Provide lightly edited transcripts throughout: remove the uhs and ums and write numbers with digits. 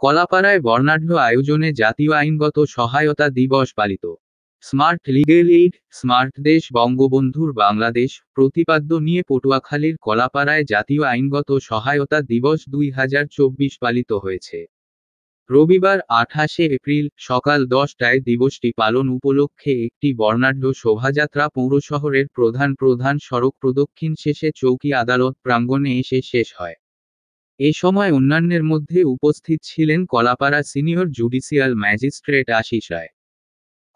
কলাপাড়ায় বর্ণাঢ্য আয়োজনে জাতীয় আইনগত সহায়তা দিবস পালিত। স্মার্ট লিগ্যাল এইড, স্মার্ট দেশ বঙ্গবন্ধুর বাংলাদেশ প্রতিপাদ্য নিয়ে পটুয়াখালীর কলাপাড়ায় জাতীয় আইনগত সহায়তা দিবস 2024 পালিত হয়েছে। রবিবার 28শে এপ্রিল সকাল 10টায় দিবসটি পালন উপলক্ষে একটি বর্ণাঢ্য শোভাযাত্রা পৌরশহরের প্রধান প্রধান সড়ক প্রদক্ষিণ শেষে চৌকি আদালত প্রাঙ্গণে এসে শেষ হয়। এ সময় অন্যান্যের মধ্যে উপস্থিত ছিলেন Kalapara senior judicial magistrate Ashis Roy,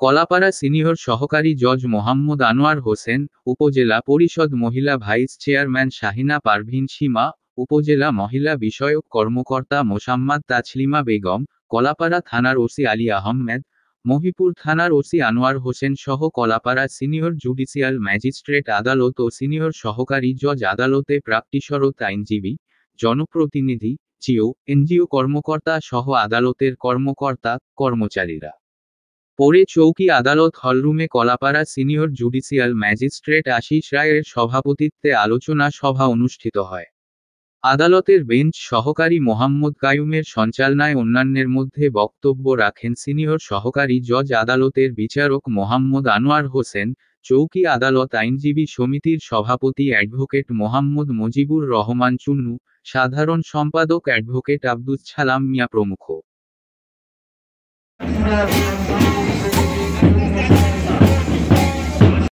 Kalapara senior সহকারী জজ মোহাম্মদ আনোয়ার হোসেন, উপজেলা পরিষদ মহিলা ভাইস চেয়ারম্যান শাহিনা পারভীন সীমা, উপজেলা মহিলা বিষয়ক কর্মকর্তা মোসাম্মাদ তাছলিমা বেগম, কলাপাড়া থানার ওসি আলী আহমেদ, মহিপুর থানার ওসি আনোয়ার হোসেন সহ কলাপাড়া সিনিয়র জুডিশিয়াল ম্যাজিস্ট্রেট আদালত ও সিনিয়র সহকারী জজ আদালতে প্রাপ্তিস্বরূপ আইনজীবী, জনপ্রতিনিধি, জিও, এনজিও কর্মকর্তা সহ আদালতের কর্মকর্তা, কর্মচারীরা। পরে চৌকি আদালত হলরুমে Kalapara senior judicial magistrate Ashis রায়ের সভাপতিত্বে আলোচনা সভা অনুষ্ঠিত হয়। আদালতের বেঞ্চ সহকারী মোহাম্মদ কায়ুমের সঞ্চালনায় অন্যান্যের মধ্যে বক্তব্য রাখেন সিনিয়র সহকারী জজ আদালতের বিচারক মোহাম্মদ আনোয়ার হোসেন, চৌকি আদালত আইনজীবী সমিতির সভাপতি অ্যাডভোকেট মোহাম্মদ মুজিবুর রহমান চুন্নু, সাধারণ সম্পাদক অ্যাডভোকেট আব্দুস ছালাম মিয়া প্রমুখ।